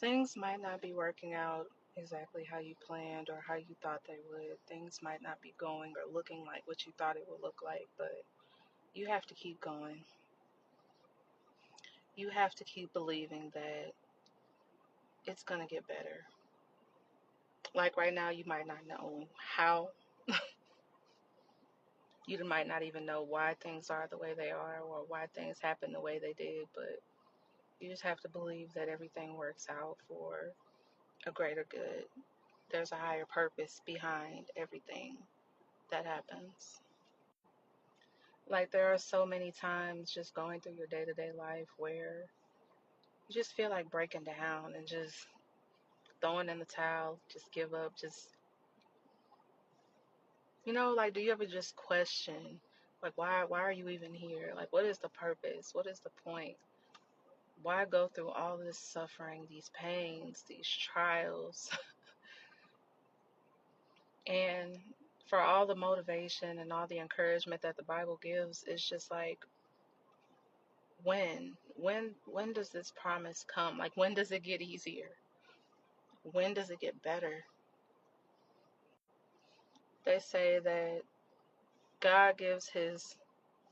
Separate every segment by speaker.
Speaker 1: Things might not be working out exactly how you planned or how you thought they would. Things might not be going or looking like what you thought it would look like, but you have to keep going. You have to keep believing that it's going to get better. Like right now, you might not know how, you might not even know why things are the way they are or why things happen the way they did, but you just have to believe that everything works out for a greater good. There's a higher purpose behind everything that happens. Like, there are so many times just going through your day to day life where you just feel like breaking down and just throwing in the towel, just give up, just, like, do you ever just question, like, why are you even here? Like, what is the purpose? What is the point? Why go through all this suffering, these pains, these trials? And for all the motivation and all the encouragement that the Bible gives, it's just like, when does this promise come? Like, when does it get easier? When does it get better? They say that God gives his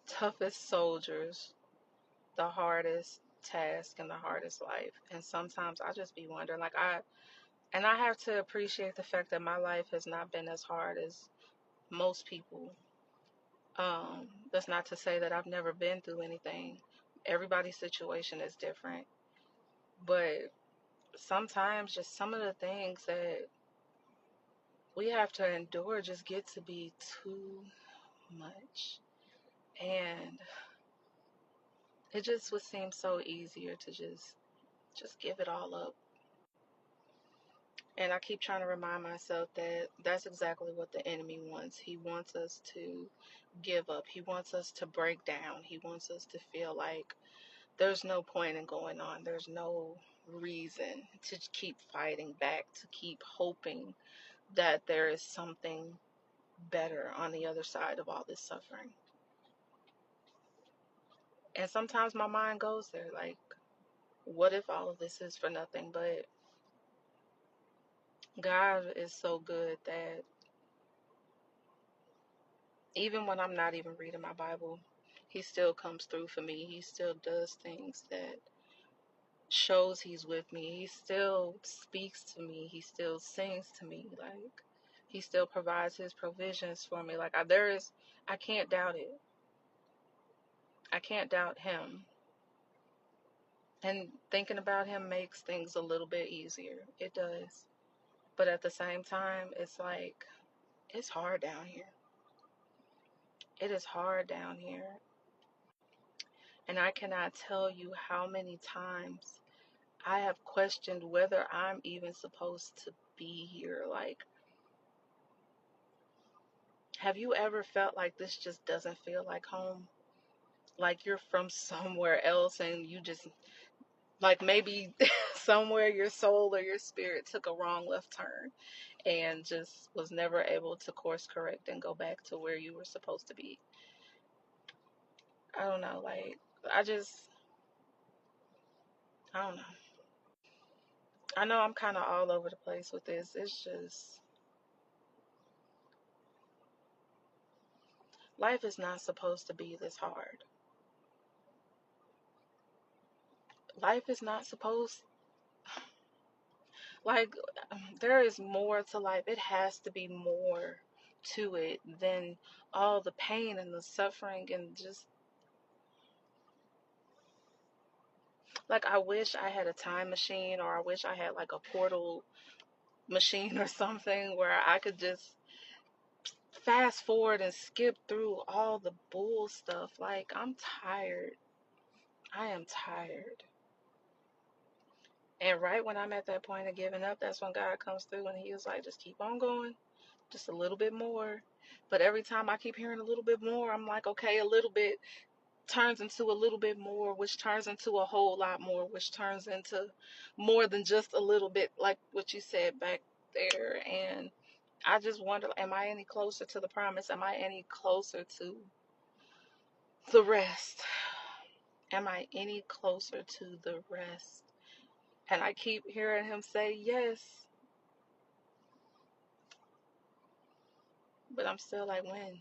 Speaker 1: toughest soldiers the hardest task and the hardest life. And sometimes I just be wondering, like, I have to appreciate the fact that my life has not been as hard as most people. That's not to say that I've never been through anything. Everybody's situation is different. But sometimes just some of the things that we have to endure just get to be too much. And it just would seem so easier to just give it all up. And I keep trying to remind myself that that's exactly what the enemy wants. He wants us to give up. He wants us to break down. He wants us to feel like there's no point in going on. There's no reason to keep fighting back, to keep hoping that there is something better on the other side of all this suffering. And sometimes my mind goes there, like, what if all of this is for nothing? But God is so good that even when I'm not even reading my Bible, he still comes through for me. He still does things that shows he's with me. He still speaks to me. He still sings to me. Like, he still provides his provisions for me. Like, I can't doubt it. I can't doubt him. And thinking about him makes things a little bit easier. It does. But at the same time, it's like, it's hard down here. It is hard down here. And I cannot tell you how many times I have questioned whether I'm even supposed to be here. Like, have you ever felt like this just doesn't feel like home? Like you're from somewhere else and you just, like, maybe somewhere your soul or your spirit took a wrong left turn and just was never able to course correct and go back to where you were supposed to be. I don't know. Like, I just, I don't know. I know I'm kind of all over the place with this. It's just, life is not supposed to be this hard. Life is not supposed, like, there is more to life. It has to be more to it than all the pain and the suffering and just, like, I wish I had a time machine, or I wish I had like a portal machine or something where I could just fast forward and skip through all the bull stuff. Like, I'm tired. I am tired. And right when I'm at that point of giving up, that's when God comes through and he was like, just keep on going, just a little bit more. But every time I keep hearing a little bit more, I'm like, okay, a little bit turns into a little bit more, which turns into a whole lot more, which turns into more than just a little bit, like what you said back there. And I just wonder, am I any closer to the promise? Am I any closer to the rest? Am I any closer to the rest? And I keep hearing him say yes, but I'm still like, when?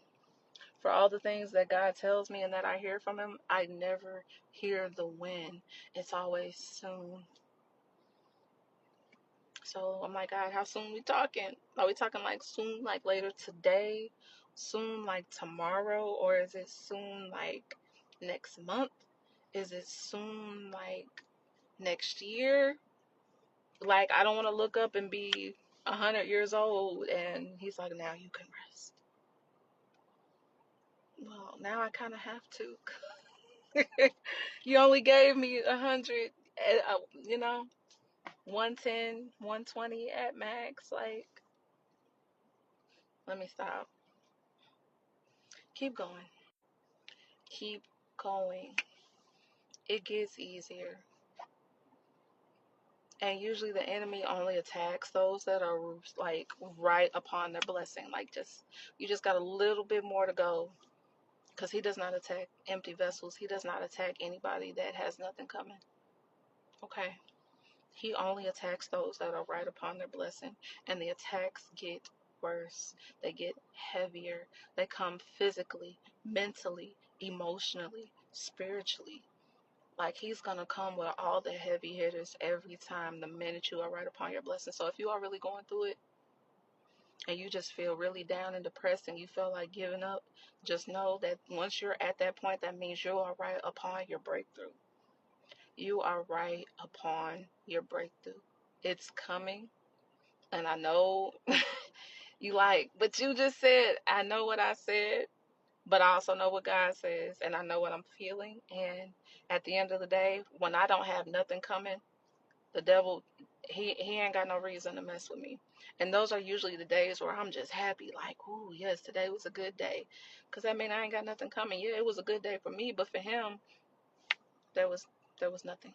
Speaker 1: For all the things that God tells me and that I hear from him, I never hear the when. It's always soon. So I'm like, God, how soon we talking? Are we talking like soon, like later today? Soon, like tomorrow? Or is it soon, like next month? Is it soon, like next year? Like, I don't want to look up and be 100 years old. And he's like, now you can rest. Well, now I kind of have to. You only gave me 100, 110, 120 at max. Like, let me stop. Keep going. Keep going. It gets easier. And usually the enemy only attacks those that are like right upon their blessing. Like, you just got a little bit more to go. Because he does not attack empty vessels. He does not attack anybody that has nothing coming. Okay. He only attacks those that are right upon their blessing. And the attacks get worse. They get heavier. They come physically, mentally, emotionally, spiritually. Like, he's going to come with all the heavy hitters every time the minute you are right upon your blessing. So if you are really going through it and you just feel really down and depressed and you feel like giving up, just know that once you're at that point, that means you are right upon your breakthrough. You are right upon your breakthrough. It's coming. And I know you like, but you just said, I know what I said, but I also know what God says, and I know what I'm feeling. And at the end of the day, when I don't have nothing coming, the devil, he ain't got no reason to mess with me. And those are usually the days where I'm just happy, like, ooh, yes, today was a good day. Because I mean, I ain't got nothing coming. Yeah, it was a good day for me, but for him, there was nothing.